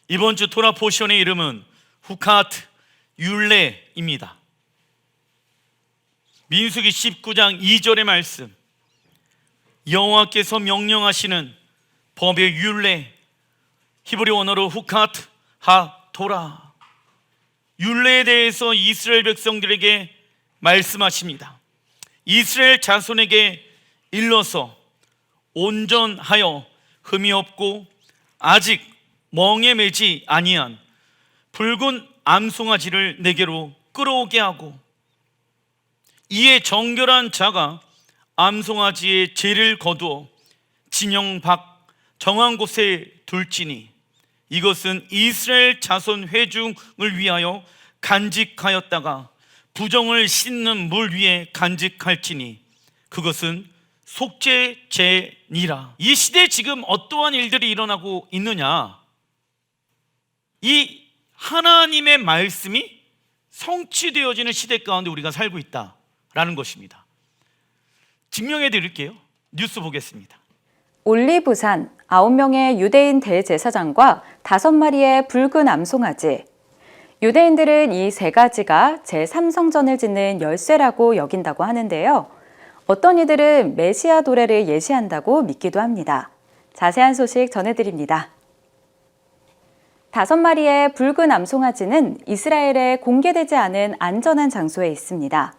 이번 주 토라 포션의 이름은 후카트 율례입니다. 민수기 19장 2절의 말씀, 여호와께서 명령하시는 법의 율례, 히브리 언어로 후카트 하토라, 율례에 대해서 이스라엘 백성들에게 말씀하십니다. 이스라엘 자손에게 일러서 온전하여 흠이 없고 아직 멍에 매지 아니한 붉은 암송아지를 내게로 끌어오게 하고, 이에 정결한 자가 암송아지의 죄를 거두어 진영 밖 정한 곳에 둘지니 이것은 이스라엘 자손 회중을 위하여 간직하였다가 부정을 씻는 물 위에 간직할지니 그것은 속죄제니라. 이 시대에 지금 어떠한 일들이 일어나고 있느냐? 이 하나님의 말씀이 성취되어지는 시대 가운데 우리가 살고 있다라는 것입니다. 증명해 드릴게요. 뉴스 보겠습니다. 올리브산 9명의 유대인 대제사장과 5마리의 붉은 암송아지. 유대인들은 이 세 가지가 제3성전을 짓는 열쇠라고 여긴다고 하는데요. 어떤 이들은 메시아 도래를 예시한다고 믿기도 합니다. 자세한 소식 전해드립니다. 5마리의 붉은 암송아지는 이스라엘에 공개되지 않은 안전한 장소에 있습니다.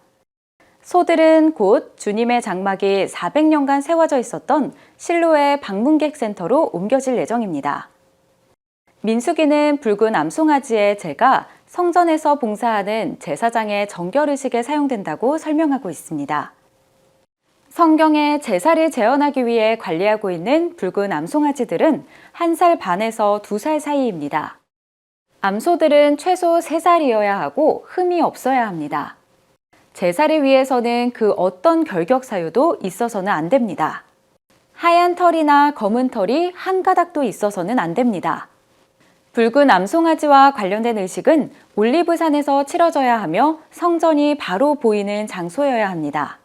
소들은 곧 주님의 장막이 400년간 세워져 있었던 실로의 방문객 센터로 옮겨질 예정입니다. 민수기는 붉은 암송아지의 제가 성전에서 봉사하는 제사장의 정결의식에 사용된다고 설명하고 있습니다. 성경에 제사를 재현하기 위해 관리하고 있는 붉은 암송아지들은 1살 반에서 2살 사이입니다. 암소들은 최소 3살이어야 하고 흠이 없어야 합니다. 제사를 위해서는 그 어떤 결격 사유도 있어서는 안 됩니다. 하얀 털이나 검은 털이 한 가닥도 있어서는 안 됩니다. 붉은 암송아지와 관련된 의식은 올리브산에서 치러져야 하며 성전이 바로 보이는 장소여야 합니다.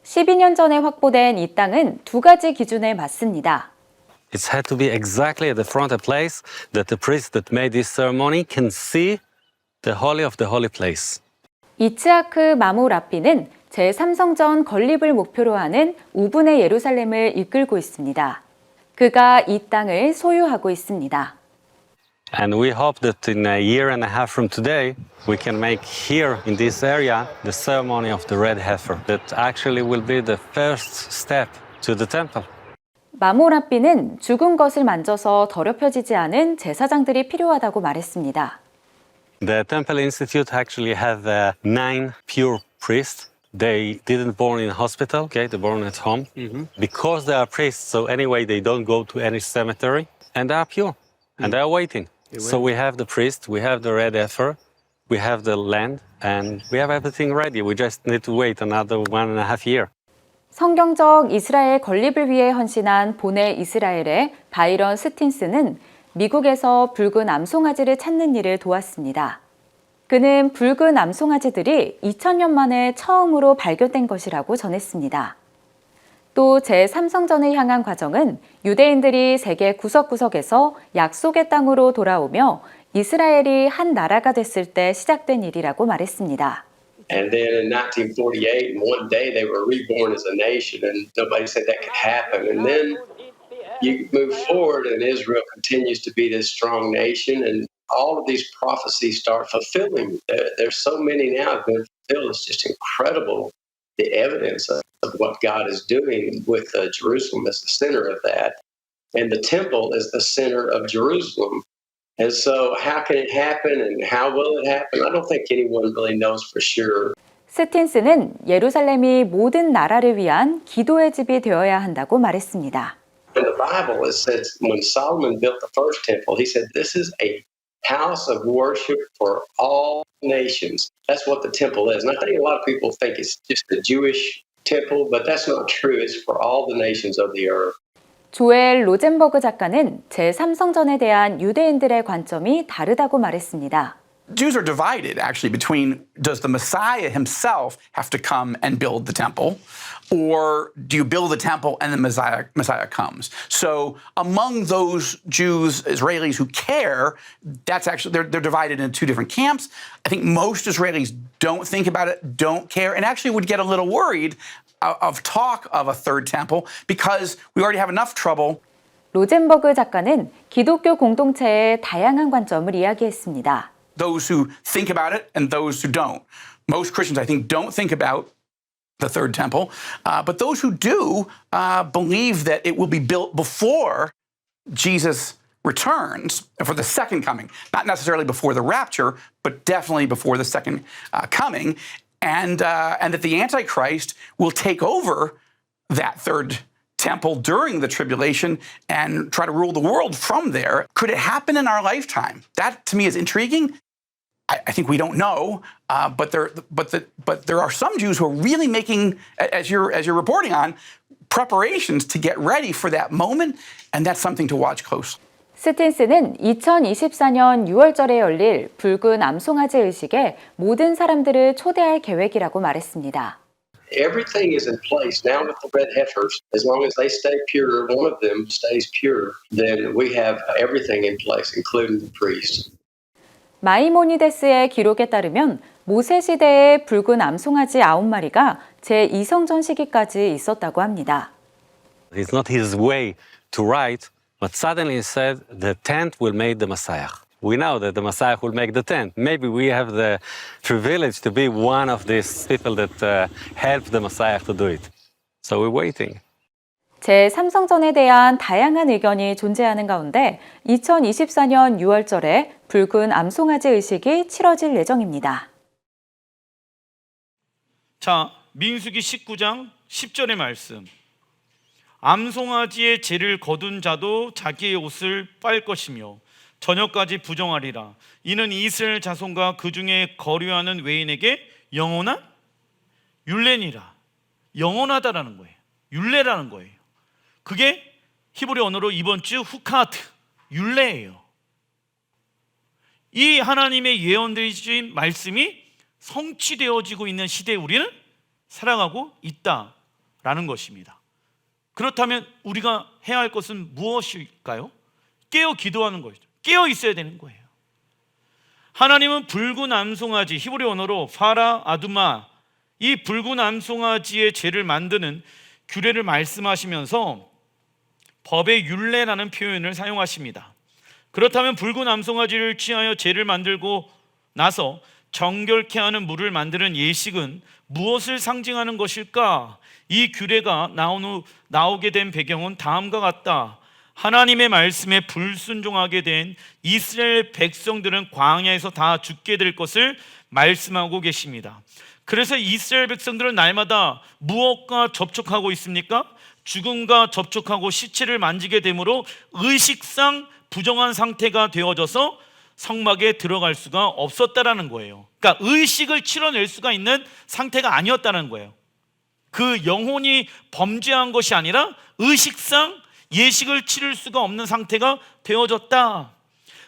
12년 전에 확보된 이 땅은 2가지 기준에 맞습니다. It had to be exactly at the front of place that the priest that made this ceremony can see the holy of the holy place. 이츠하크 마모라피는 제3성전 건립을 목표로 하는 우분의 예루살렘을 이끌고 있습니다. 그가 이 땅을 소유하고 있습니다. And we hope that in a year and a half from today, we can make here in this area the ceremony of the red heifer. That actually will be the first step to the temple. 마모라피는 죽은 것을 만져서 더럽혀지지 않은 제사장들이 필요하다고 말했습니다. The Temple Institute actually have 9 pure priests. They didn't born in hospital, okay? They born at home. Because they are priests, so anyway, they don't go to any cemetery. And they are pure. And they are waiting. So we have the priest, we have the red heifer, we have the land, and we have everything ready. We just need to wait another 1.5 years. 성경적 이스라엘 건립을 위해 헌신한 보네 이스라엘의 바이런 스틴스는 미국에서 붉은 암송아지를 찾는 일을 도왔습니다. 그는 붉은 암송아지들이 2000년 만에 처음으로 발견된 것이라고 전했습니다. 또 제3성전을 향한 과정은 유대인들이 세계 구석구석에서 약속의 땅으로 돌아오며 이스라엘이 한 나라가 됐을 때 시작된 일이라고 말했습니다. And then in 1948, in one day they were reborn as a nation, and nobody said that could happen. And then you move forward, and Israel continues to be this strong nation, and all of these prophecies start fulfilling. There's so many now have been fulfilled. It's just incredible, the evidence of what God is doing with Jerusalem as the center of that. And the temple is the center of Jerusalem. And so how can it happen and how will it happen? I don't think anyone really knows for sure. 스틴스는 예루살렘이 모든 나라를 위한 기도의 집이 되어야 한다고 말했습니다. In the Bible, it says when Solomon built the first temple, he said, this is a house of worship for all nations. That's what the temple is. And I think a lot of people think it's just the Jewish temple, but that's not true. It's for all the nations of the earth. 조엘 로젠버그 작가는 제3성전에 대한 유대인들의 관점이 다르다고 말했습니다. Jews are divided actually between does the Messiah himself have to come and build the temple, or do you build the temple and the Messiah comes? So among those Jews, Israelis who care, that's actually they're divided into two different camps. I think most Israelis don't think about it, don't care, and actually would get a little worried of talk of a third temple because we already have enough trouble. 로젠버그 작가는 기독교 공동체의 다양한 관점을 이야기했습니다. Those who think about it and those who don't. Most Christians, I think, don't think about the third temple, but those who do believe that it will be built before Jesus returns for the second coming, not necessarily before the rapture, but definitely before the second coming, and that the Antichrist will take over that third temple during the tribulation and try to rule the world from there. Could it happen in our lifetime? That to me is intriguing. I think we don't know, but there are some Jews who are really making, as you're reporting on, preparations to get ready for that moment, and that's something to watch closely. 스틴스는 2024년 6월절에 열릴 붉은 암송아지 의식에 모든 사람들을 초대할 계획이라고 말했습니다. Everything is in place now with the red heifers. As long as they stay pure, one of them stays pure, then we have everything in place, including the priest. 마이모니데스의 기록에 따르면 모세 시대에 붉은 암송아지 9마리가 제2성전 시기까지 있었다고 합니다. It's not his way to write, but suddenly he said the tent will make the Messiah. We know that the Messiah will make the tent. Maybe we have the privilege to be one of these people that help the Messiah to do it. So we're waiting. 제3성전에 대한 다양한 의견이 존재하는 가운데 2024년 6월절에 붉은 암송아지 의식이 치러질 예정입니다. 자, 민수기 19장 10절의 말씀. 암송아지의 죄를 거둔 자도 자기의 옷을 빨 것이며 저녁까지 부정하리라. 이는 이스라엘 자손과 그 중에 거류하는 외인에게 영원한 율례니라. 영원하다라는 거예요. 율례라는 거예요. 그게 히브리 언어로 이번 주 후카트, 율례예요. 이 하나님의 예언되신 말씀이 성취되어지고 있는 시대에 우리는 살아가고 있다라는 것입니다. 그렇다면 우리가 해야 할 것은 무엇일까요? 깨어 기도하는 것이죠. 깨어 있어야 되는 거예요. 하나님은 붉은 암송아지, 히브리 언어로 파라 아두마, 이 붉은 암송아지의 죄를 만드는 규례를 말씀하시면서 법의 율례라는 표현을 사용하십니다. 그렇다면 붉은 암송아지를 취하여 죄를 만들고 나서 정결케 하는 물을 만드는 예식은 무엇을 상징하는 것일까? 이 규례가 나오게 된 배경은 다음과 같다. 하나님의 말씀에 불순종하게 된 이스라엘 백성들은 광야에서 다 죽게 될 것을 말씀하고 계십니다. 그래서 이스라엘 백성들은 날마다 무엇과 접촉하고 있습니까? 죽음과 접촉하고 시체를 만지게 되므로 의식상 부정한 상태가 되어져서 성막에 들어갈 수가 없었다라는 거예요. 그러니까 의식을 치러낼 수가 있는 상태가 아니었다는 거예요. 그 영혼이 범죄한 것이 아니라 의식상 예식을 치를 수가 없는 상태가 되어졌다.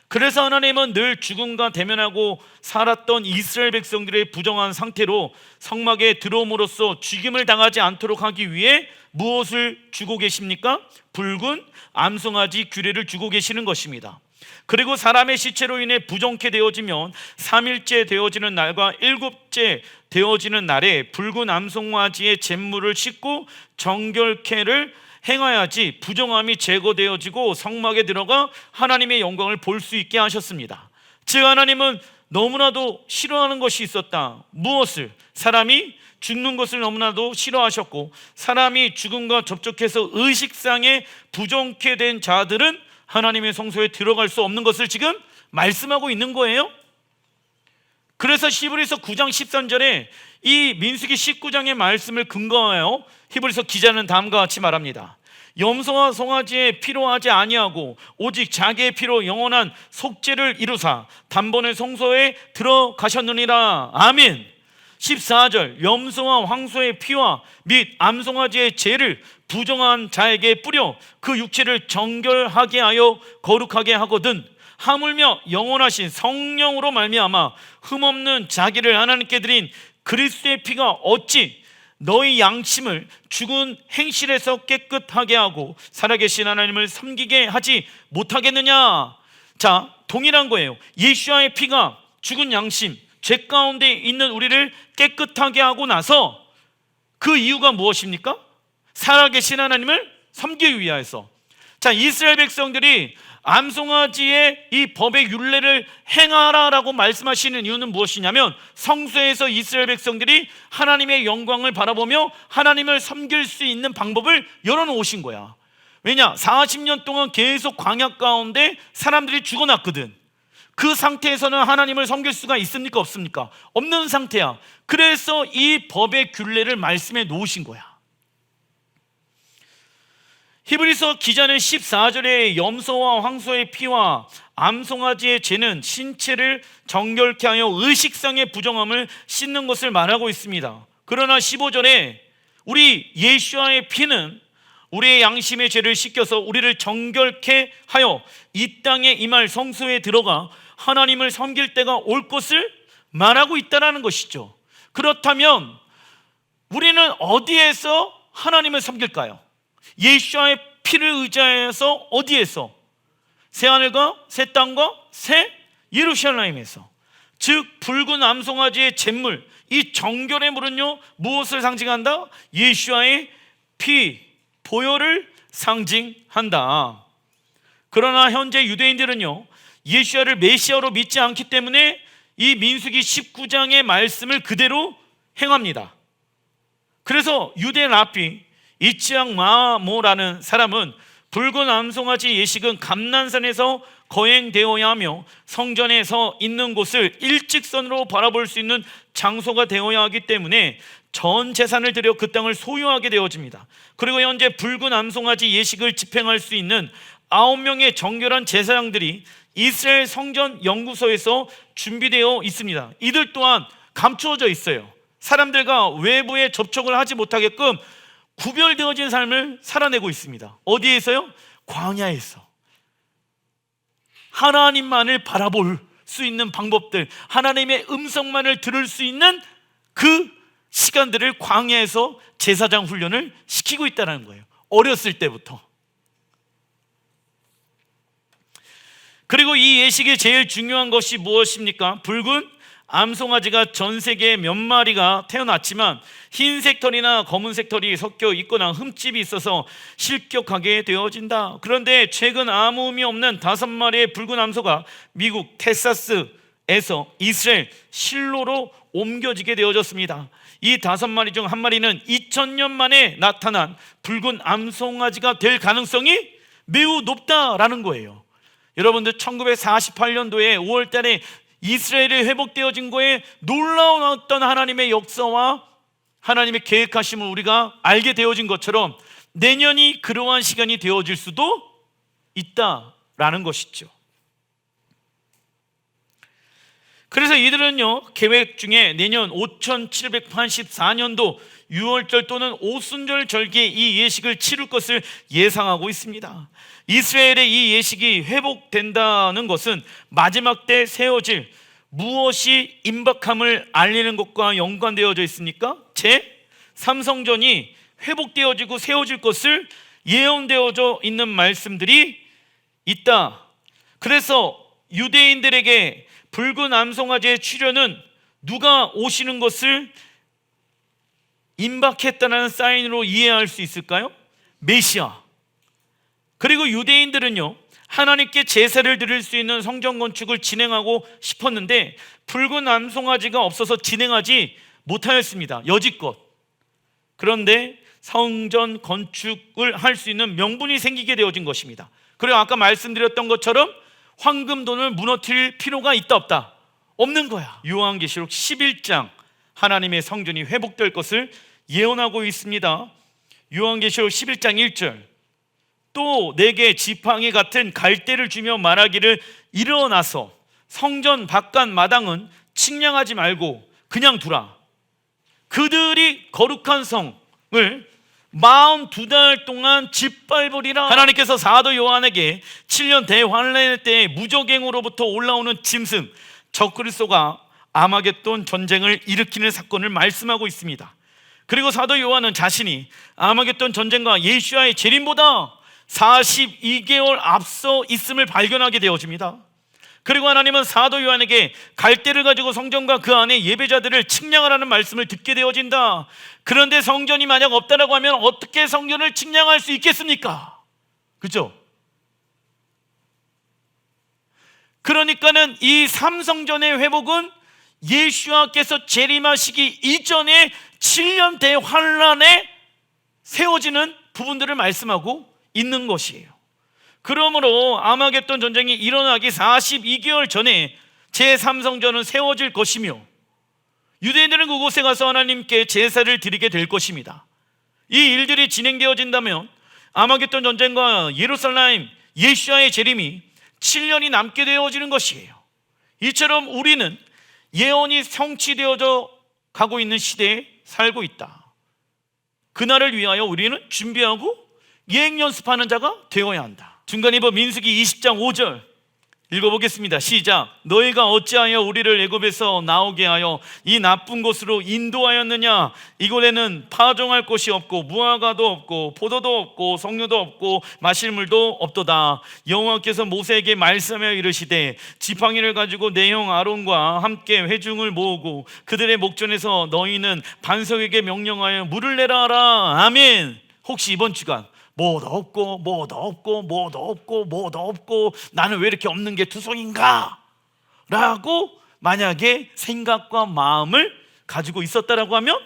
그래서 하나님은 늘 죽음과 대면하고 살았던 이스라엘 백성들의 부정한 상태로 성막에 들어옴으로써 죽임을 당하지 않도록 하기 위해 무엇을 주고 계십니까? 붉은 암송아지 규례를 주고 계시는 것입니다. 그리고 사람의 시체로 인해 부정케 되어지면 3일째 되어지는 날과 7째 되어지는 날에 붉은 암송아지의 잿물을 씻고 정결케를 행하야지 부정함이 제거되어지고 성막에 들어가 하나님의 영광을 볼 수 있게 하셨습니다. 즉 하나님은 너무나도 싫어하는 것이 있었다. 무엇을? 사람이 죽는 것을 너무나도 싫어하셨고, 사람이 죽음과 접촉해서 의식상에 부정케 된 자들은 하나님의 성소에 들어갈 수 없는 것을 지금 말씀하고 있는 거예요. 그래서 히브리서 9장 13절에 이 민수기 19장의 말씀을 근거하여 히브리서 기자는 다음과 같이 말합니다. 염소와 송아지의 피로 하지 아니하고 오직 자기의 피로 영원한 속죄를 이루사 단번에 성소에 들어가셨느니라. 아멘. 14절 염소와 황소의 피와 및 암송아지의 죄를 부정한 자에게 뿌려 그 육체를 정결하게 하여 거룩하게 하거든 하물며 영원하신 성령으로 말미암아 흠없는 자기를 하나님께 드린 그리스도의 피가 어찌 너희 양심을 죽은 행실에서 깨끗하게 하고 살아계신 하나님을 섬기게 하지 못하겠느냐. 자, 동일한 거예요. 예수와의 피가 죽은 양심, 죄 가운데 있는 우리를 깨끗하게 하고 나서 그 이유가 무엇입니까? 살아계신 하나님을 섬기기 위하여서. 자, 이스라엘 백성들이 암송아지의 이 법의 율례를 행하라라고 말씀하시는 이유는 무엇이냐면 성소에서 이스라엘 백성들이 하나님의 영광을 바라보며 하나님을 섬길 수 있는 방법을 열어놓으신 거야. 왜냐? 40년 동안 계속 광야 가운데 사람들이 죽어났거든. 그 상태에서는 하나님을 섬길 수가 있습니까? 없습니까? 없는 상태야. 그래서 이 법의 규례를 말씀해 놓으신 거야. 히브리서 기자는 14절에 염소와 황소의 피와 암송아지의 죄는 신체를 정결케 하여 의식상의 부정함을 씻는 것을 말하고 있습니다. 그러나 15절에 우리 예수와의 피는 우리의 양심의 죄를 씻겨서 우리를 정결케 하여 이 땅에 임할 성소에 들어가 하나님을 섬길 때가 올 것을 말하고 있다는 것이죠. 그렇다면 우리는 어디에서 하나님을 섬길까요? 예수와의 피를 의지해서 어디에서? 새하늘과 새 땅과 새 예루살렘에서. 즉 붉은 암송아지의 잿물, 이 정결의 물은요 무엇을 상징한다? 예수와의 피, 보혈을 상징한다. 그러나 현재 유대인들은요 예수야를 메시아로 믿지 않기 때문에 이 민수기 19장의 말씀을 그대로 행합니다. 그래서 유대 랍비 이치앙 마모라는 사람은 붉은 암송아지 예식은 감난산에서 거행되어야 하며 성전에서 있는 곳을 일직선으로 바라볼 수 있는 장소가 되어야 하기 때문에 전 재산을 들여 그 땅을 소유하게 되어집니다. 그리고 현재 붉은 암송아지 예식을 집행할 수 있는 9명의 정결한 제사장들이 이스라엘 성전 연구소에서 준비되어 있습니다. 이들 또한 감추어져 있어요. 사람들과 외부에 접촉을 하지 못하게끔 구별되어진 삶을 살아내고 있습니다. 어디에서요? 광야에서. 하나님만을 바라볼 수 있는 방법들, 하나님의 음성만을 들을 수 있는 그 시간들을 광야에서 제사장 훈련을 시키고 있다는 거예요. 어렸을 때부터. 그리고 이 예식의 제일 중요한 것이 무엇입니까? 붉은 암송아지가 전 세계에 몇 마리가 태어났지만 흰색 털이나 검은색 털이 섞여 있거나 흠집이 있어서 실격하게 되어진다. 그런데 최근 아무 의미 없는 5마리의 붉은 암소가 미국 텍사스에서 이스라엘 실로로 옮겨지게 되어졌습니다. 이 5마리 중 한 마리는 2000년 만에 나타난 붉은 암송아지가 될 가능성이 매우 높다라는 거예요. 여러분들 1948년도에 5월 달에 이스라엘이 회복되어진 거에 놀라운 어떤 하나님의 역사와 하나님의 계획하심을 우리가 알게 되어진 것처럼 내년이 그러한 시간이 되어질 수도 있다라는 것이죠. 그래서 이들은요 계획 중에 내년 5784년도 6월절 또는 오순절 절기에 이 예식을 치를 것을 예상하고 있습니다. 이스라엘의 이 예식이 회복된다는 것은 마지막 때 세워질 무엇이 임박함을 알리는 것과 연관되어져 있습니까? 제3성전이 회복되어지고 세워질 것을 예언되어져 있는 말씀들이 있다. 그래서 유대인들에게 붉은 암송아지의 출현은 누가 오시는 것을 임박했다는 사인으로 이해할 수 있을까요? 메시아. 그리고 유대인들은요 하나님께 제사를 드릴 수 있는 성전 건축을 진행하고 싶었는데 붉은 암송아지가 없어서 진행하지 못하였습니다. 여지껏. 그런데 성전 건축을 할 수 있는 명분이 생기게 되어진 것입니다. 그리고 아까 말씀드렸던 것처럼 황금돈을 무너뜨릴 필요가 있다 없다? 없는 거야. 요한계시록 11장 하나님의 성전이 회복될 것을 예언하고 있습니다. 요한계시록 11장 1절 또 내게 지팡이 같은 갈대를 주며 말하기를 일어나서 성전 바깥 마당은 측량하지 말고 그냥 두라. 그들이 거룩한 성을 42달 동안 짓밟으리라. 하나님께서 사도 요한에게 7년 대환란 때 무적행으로부터 올라오는 짐승 적그리스도가 아마겟돈 전쟁을 일으키는 사건을 말씀하고 있습니다. 그리고 사도 요한은 자신이 아마겟돈 전쟁과 예수와의 재림보다 42개월 앞서 있음을 발견하게 되어집니다. 그리고 하나님은 사도 요한에게 갈대를 가지고 성전과 그 안에 예배자들을 측량하라는 말씀을 듣게 되어진다. 그런데 성전이 만약 없다라고 하면 어떻게 성전을 측량할 수 있겠습니까? 그렇죠? 그러니까는 이 삼성전의 회복은 예수와께서 재림하시기 이전에 7년 대환란에 세워지는 부분들을 말씀하고 있는 것이에요. 그러므로 아마겟돈 전쟁이 일어나기 42개월 전에 제3성전은 세워질 것이며 유대인들은 그곳에 가서 하나님께 제사를 드리게 될 것입니다. 이 일들이 진행되어진다면 아마겟돈 전쟁과 예루살렘 예수와의 재림이 7년이 남게 되어지는 것이에요. 이처럼 우리는 예언이 성취되어져 가고 있는 시대에 살고 있다. 그날을 위하여 우리는 준비하고 예행 연습하는 자가 되어야 한다. 중간 입어 민수기 20장 5절 읽어보겠습니다. 시작. 너희가 어찌하여 우리를 애굽에서 나오게 하여 이 나쁜 곳으로 인도하였느냐? 이곳에는 파종할 곳이 없고 무화과도 없고 포도도 없고 석류도 없고 마실 물도 없도다. 여호와께서 모세에게 말씀하여 이르시되 지팡이를 가지고 내 형 아론과 함께 회중을 모으고 그들의 목전에서 너희는 반석에게 명령하여 물을 내라 하라. 아멘. 혹시 이번 주간 뭐도 없고 뭐도 없고 뭐도 없고 뭐도 없고 나는 왜 이렇게 없는 게 투성인가? 라고 만약에 생각과 마음을 가지고 있었다라고 하면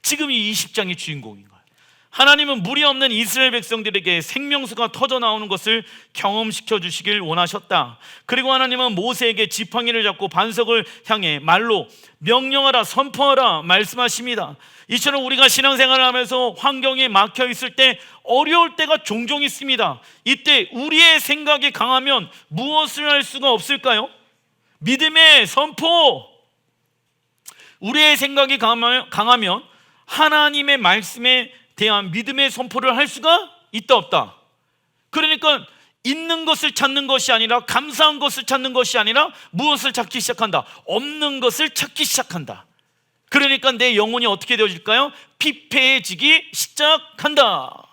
지금 이 20장의 주인공인 거예요. 하나님은 물이 없는 이스라엘 백성들에게 생명수가 터져 나오는 것을 경험시켜 주시길 원하셨다. 그리고 하나님은 모세에게 지팡이를 잡고 반석을 향해 말로 명령하라, 선포하라 말씀하십니다. 이처럼 우리가 신앙생활을 하면서 환경에 막혀 있을 때 어려울 때가 종종 있습니다. 이때 우리의 생각이 강하면 무엇을 할 수가 없을까요? 믿음의 선포. 우리의 생각이 강하면 하나님의 말씀에 대한 믿음의 선포를 할 수가 있다 없다? 그러니까 있는 것을 찾는 것이 아니라, 감사한 것을 찾는 것이 아니라 무엇을 찾기 시작한다? 없는 것을 찾기 시작한다. 그러니까 내 영혼이 어떻게 되어질까요? 피폐해지기 시작한다.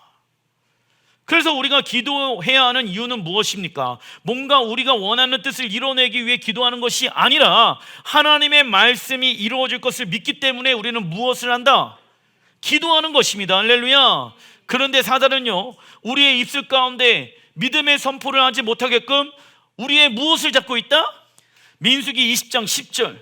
그래서 우리가 기도해야 하는 이유는 무엇입니까? 뭔가 우리가 원하는 뜻을 이뤄내기 위해 기도하는 것이 아니라 하나님의 말씀이 이루어질 것을 믿기 때문에 우리는 무엇을 한다? 기도하는 것입니다. 할렐루야. 그런데 사단은요, 우리의 입술 가운데 믿음의 선포를 하지 못하게끔 우리의 무엇을 잡고 있다? 민수기 20장 10절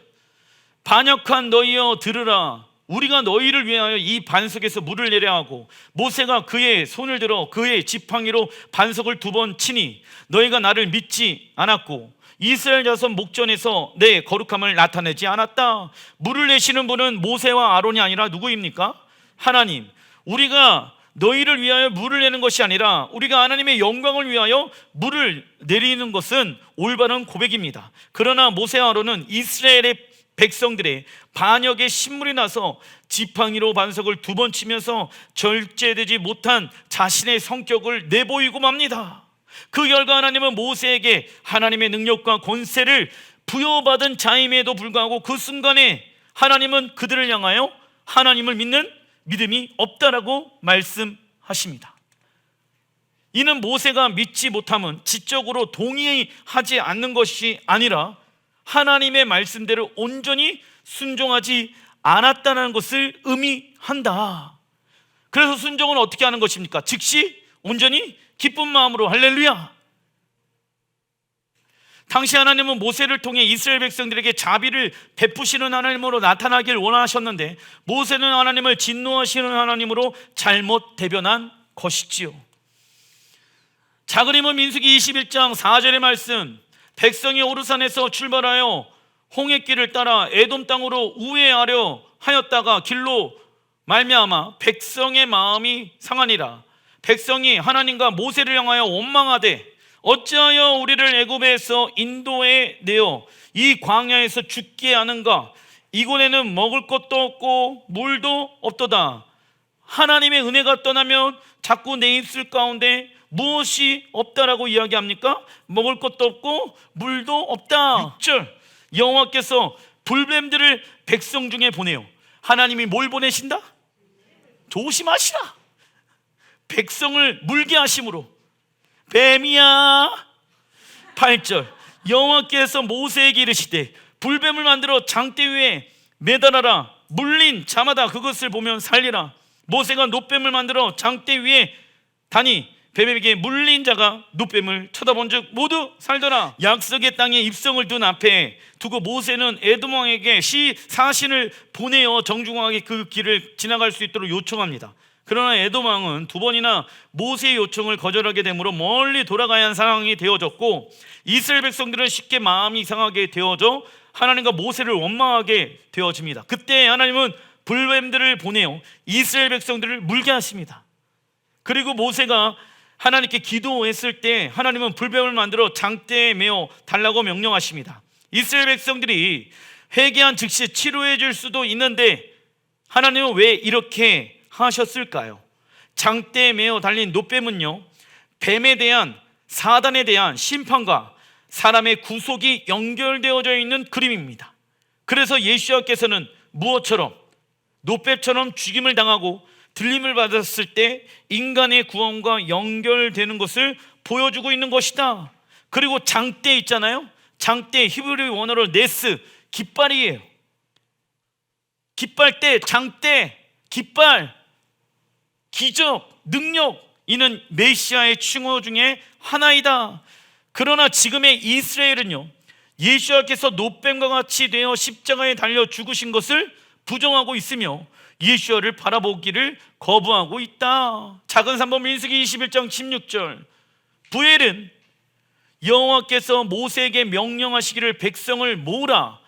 반역한 너희여 들으라. 우리가 너희를 위하여 이 반석에서 물을 내려 하고 모세가 그의 손을 들어 그의 지팡이로 반석을 2번 치니 너희가 나를 믿지 않았고 이스라엘 자손 목전에서 내 거룩함을 나타내지 않았다. 물을 내시는 분은 모세와 아론이 아니라 누구입니까? 하나님. 우리가 너희를 위하여 물을 내는 것이 아니라 우리가 하나님의 영광을 위하여 물을 내리는 것은 올바른 고백입니다. 그러나 모세와 아론은 이스라엘의 백성들의 반역에 신물이 나서 지팡이로 반석을 2번 치면서 절제되지 못한 자신의 성격을 내보이고 맙니다. 그 결과 하나님은 모세에게 하나님의 능력과 권세를 부여받은 자임에도 불구하고 그 순간에 하나님은 그들을 향하여 하나님을 믿는 믿음이 없다라고 말씀하십니다. 이는 모세가 믿지 못함은 지적으로 동의하지 않는 것이 아니라 하나님의 말씀대로 온전히 순종하지 않았다는 것을 의미한다. 그래서 순종은 어떻게 하는 것입니까? 즉시 온전히 기쁜 마음으로. 할렐루야. 당시 하나님은 모세를 통해 이스라엘 백성들에게 자비를 베푸시는 하나님으로 나타나길 원하셨는데 모세는 하나님을 진노하시는 하나님으로 잘못 대변한 것이지요. 자, 그러면 민수기 21장 4절의 말씀, 백성이 오르산에서 출발하여 홍해길을 따라 에돔 땅으로 우회하려 하였다가 길로 말미암아 백성의 마음이 상하니라. 백성이 하나님과 모세를 향하여 원망하되 어찌하여 우리를 애굽에서 인도해 내어 이 광야에서 죽게 하는가? 이곳에는 먹을 것도 없고 물도 없도다. 하나님의 은혜가 떠나면 자꾸 내 입술 가운데 무엇이 없다라고 이야기합니까? 먹을 것도 없고 물도 없다. 6절, 여호와께서 불뱀들을 백성 중에 보내요. 하나님이 뭘 보내신다? 조심하시라. 백성을 물게 하심으로. 뱀이야. 8절, 여호와께서 모세에게 이르시되 불뱀을 만들어 장대 위에 매달아라. 물린 자마다 그것을 보면 살리라. 모세가 놋뱀을 만들어 장대 위에 다니 뱀에게 물린 자가 놋뱀을 쳐다본즉 모두 살더라. 약속의 땅에 입성을 둔 앞에 두고 모세는 에돔 왕에게 사신을 보내어 정중하게 그 길을 지나갈 수 있도록 요청합니다. 그러나 에돔 왕은 두 번이나 모세의 요청을 거절하게 되므로 멀리 돌아가야 하는 상황이 되어졌고, 이스라엘 백성들은 쉽게 마음이 상하게 되어져 하나님과 모세를 원망하게 되어집니다. 그때 하나님은 불뱀들을 보내어 이스라엘 백성들을 물게 하십니다. 그리고 모세가 하나님께 기도했을 때 하나님은 불뱀을 만들어 장대에 메어 달라고 명령하십니다. 이스라엘 백성들이 회개한 즉시 치료해 줄 수도 있는데 하나님은 왜 이렇게 하셨을까요? 장대에 메어 달린 놋뱀은요, 뱀에 대한, 사단에 대한 심판과 사람의 구속이 연결되어져 있는 그림입니다. 그래서 예수님께서는 무엇처럼? 놋뱀처럼 죽임을 당하고 들림을 받았을 때 인간의 구원과 연결되는 것을 보여주고 있는 것이다. 그리고 장대 있잖아요. 장대, 히브리 원어로 네스, 깃발이에요. 깃발대, 장대, 깃발, 기적, 능력, 이는 메시아의 칭호 중에 하나이다. 그러나 지금의 이스라엘은요, 예수님께서 놋뱀과 같이 되어 십자가에 달려 죽으신 것을 부정하고 있으며 예수를 바라보기를 거부하고 있다. 작은 산법 민수기 21장 16절, 부엘은 여호와께서 모세에게 명령하시기를 백성을 모으라,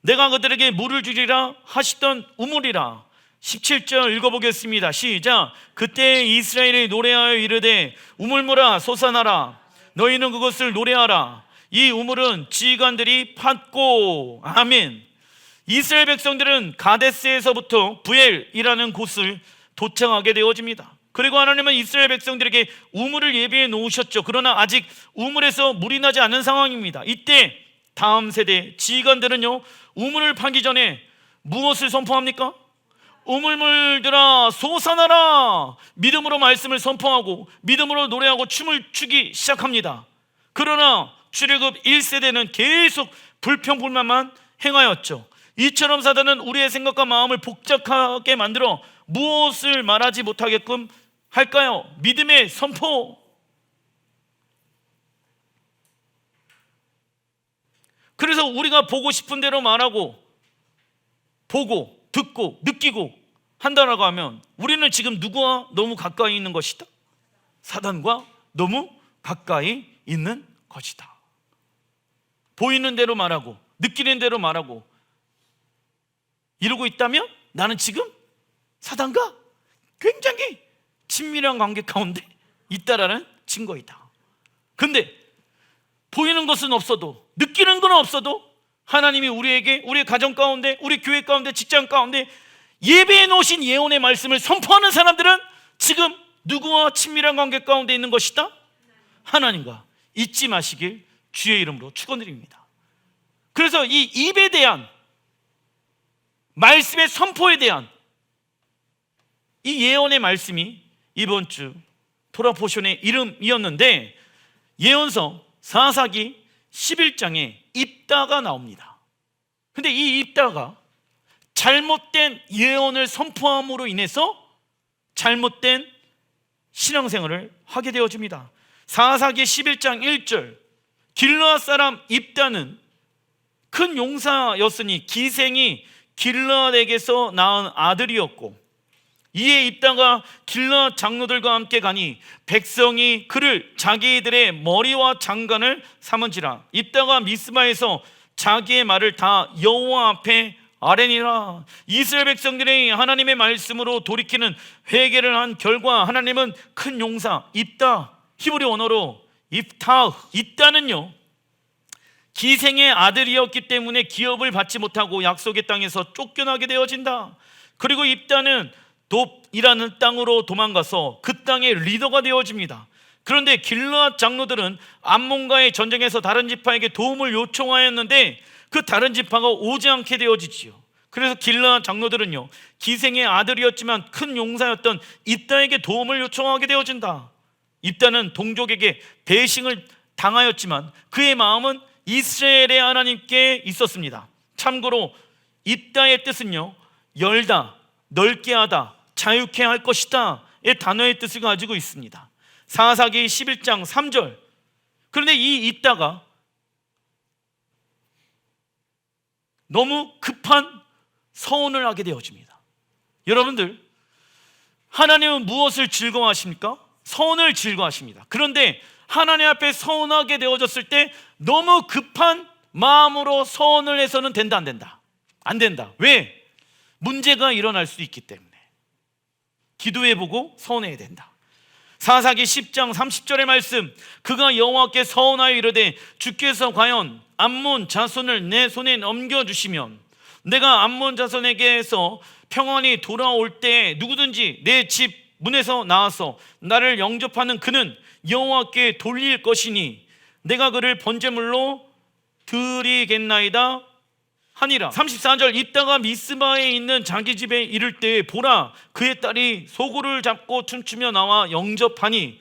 내가 그들에게 물을 주리라 하시던 우물이라. 17절 읽어보겠습니다. 시작. 그때 이스라엘이 노래하여 이르되 우물물아 솟아나라, 너희는 그것을 노래하라. 이 우물은 지휘관들이 팠고. 아멘. 이스라엘 백성들은 가데스에서부터 부엘이라는 곳을 도착하게 되어집니다. 그리고 하나님은 이스라엘 백성들에게 우물을 예비해 놓으셨죠. 그러나 아직 우물에서 물이 나지 않은 상황입니다. 이때 다음 세대 지휘관들은요, 우물을 파기 전에 무엇을 선포합니까? 우물물들아 솟아나라, 믿음으로 말씀을 선포하고 믿음으로 노래하고 춤을 추기 시작합니다. 그러나 출애굽 1세대는 계속 불평불만만 행하였죠. 이처럼 사단은 우리의 생각과 마음을 복잡하게 만들어 무엇을 말하지 못하게끔 할까요? 믿음의 선포. 그래서 우리가 보고 싶은 대로 말하고 보고 듣고 느끼고 한다라고 하면 우리는 지금 누구와 너무 가까이 있는 것이다? 사단과 너무 가까이 있는 것이다. 보이는 대로 말하고 느끼는 대로 말하고 이러고 있다면 나는 지금 사단과 굉장히 친밀한 관계 가운데 있다라는 증거이다. 근데 보이는 것은 없어도, 느끼는 건 없어도 하나님이 우리에게, 우리의 가정 가운데, 우리 교회 가운데, 직장 가운데 예배해 놓으신 예언의 말씀을 선포하는 사람들은 지금 누구와 친밀한 관계 가운데 있는 것이다? 하나님과. 잊지 마시길 주의 이름으로 축원드립니다. 그래서 이 입에 대한, 말씀의 선포에 대한 이 예언의 말씀이 이번 주 토라포션의 이름이었는데, 예언서 사사기 11장에 입다가 나옵니다. 근데 이 입다가 잘못된 예언을 선포함으로 인해서 잘못된 신앙생활을 하게 되어집니다. 사사기 11장 1절, 길르앗 사람 입다는 큰 용사였으니 기생이 길르앗에게서 낳은 아들이었고, 이에 입다가 길르앗 장로들과 함께 가니 백성이 그를 자기들의 머리와 장관을 삼은지라. 입다가 미스바에서 자기의 말을 다 여호와 앞에 아뢰니라. 이스라엘 백성들이 하나님의 말씀으로 돌이키는 회개를 한 결과 하나님은 큰 용사 입다, 히브리 언어로 입타, 입다는요 기생의 아들이었기 때문에 기업을 받지 못하고 약속의 땅에서 쫓겨나게 되어진다. 그리고 입다는 돕이라는 땅으로 도망가서 그 땅의 리더가 되어집니다. 그런데 길르앗 장로들은 암몬과의 전쟁에서 다른 지파에게 도움을 요청하였는데 그 다른 지파가 오지 않게 되어지지요. 그래서 길르앗 장로들은요, 기생의 아들이었지만 큰 용사였던 입다에게 도움을 요청하게 되어진다. 입다는 동족에게 배신을 당하였지만 그의 마음은 이스라엘의 하나님께 있었습니다. 참고로 입다의 뜻은요, 열다, 넓게 하다, 자유케 할 것이다의 단어의 뜻을 가지고 있습니다. 사사기 11장 3절. 그런데 이 입다가 너무 급한 서원을 하게 되어집니다. 여러분들, 하나님은 무엇을 즐거워하십니까? 서원을 즐거워하십니다. 그런데 하나님 앞에 서원하게 되어졌을 때 너무 급한 마음으로 서원을 해서는 된다, 안 된다? 안 된다. 왜? 문제가 일어날 수 있기 때문에. 기도해보고 서원해야 된다. 사사기 10장 30절의 말씀, 그가 여호와께 서원하여 이르되 주께서 과연 암몬 자손을 내 손에 넘겨주시면 내가 암몬 자손에게서 평안히 돌아올 때 누구든지 내 집 문에서 나와서 나를 영접하는 그는 여호와께 돌릴 것이니 내가 그를 번제물로 드리겠나이다 하니라. 34절. 입다가 미스바에 있는 자기 집에 이를 때 보라, 그의 딸이 소굴을 잡고 춤추며 나와 영접하니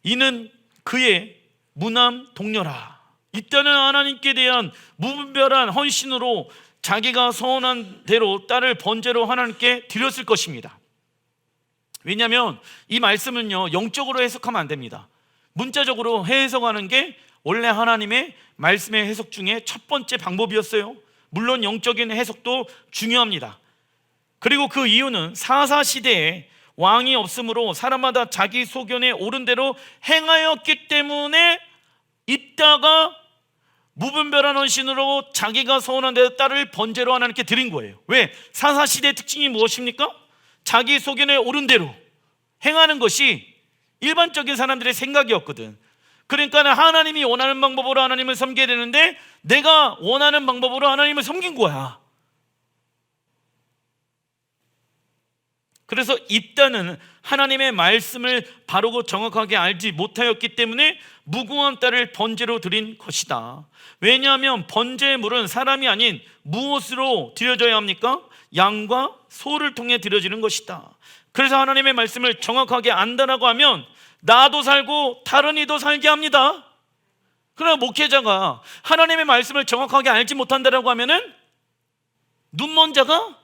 이는 그의 무남 동료라. 입다는 하나님께 대한 무분별한 헌신으로 자기가 서원한 대로 딸을 번제로 하나님께 드렸을 것입니다. 왜냐하면 이 말씀은요, 영적으로 해석하면 안 됩니다. 문자적으로 해석하는 게 원래 하나님의 말씀의 해석 중에 첫 번째 방법이었어요. 물론 영적인 해석도 중요합니다. 그리고 그 이유는 사사 시대에 왕이 없으므로 사람마다 자기 소견에 옳은 대로 행하였기 때문에 입다가 무분별한 헌신으로 자기가 서원한 대로 딸을 번제로 하나님께 드린 거예요. 왜? 사사 시대의 특징이 무엇입니까? 자기 소견에 옳은 대로 행하는 것이 일반적인 사람들의 생각이었거든. 그러니까 하나님이 원하는 방법으로 하나님을 섬겨야 되는데 내가 원하는 방법으로 하나님을 섬긴 거야. 그래서 입다는 하나님의 말씀을 바르고 정확하게 알지 못하였기 때문에 무고한 딸을 번제로 드린 것이다. 왜냐하면 번제물은 사람이 아닌 무엇으로 드려져야 합니까? 양과 소를 통해 드려지는 것이다. 그래서 하나님의 말씀을 정확하게 안다라고 하면 나도 살고 다른 이도 살게 합니다. 그러나 목회자가 하나님의 말씀을 정확하게 알지 못한다라고 하면은 눈먼 자가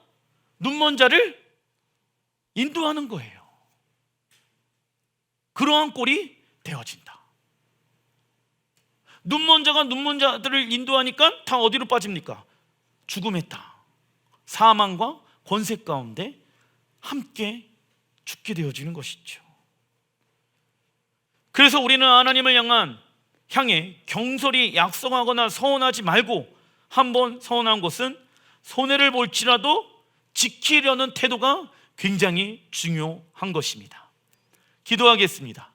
눈먼 자를 인도하는 거예요. 그러한 꼴이 되어진다. 눈먼 자가 눈먼 자들을 인도하니까 다 어디로 빠집니까? 죽음의 땅, 사망과 권세 가운데 함께 죽게 되어지는 것이죠. 그래서 우리는 하나님을 향해 경솔히 약속하거나 서원하지 말고 한번 서원한 것은 손해를 볼지라도 지키려는 태도가 굉장히 중요한 것입니다. 기도하겠습니다.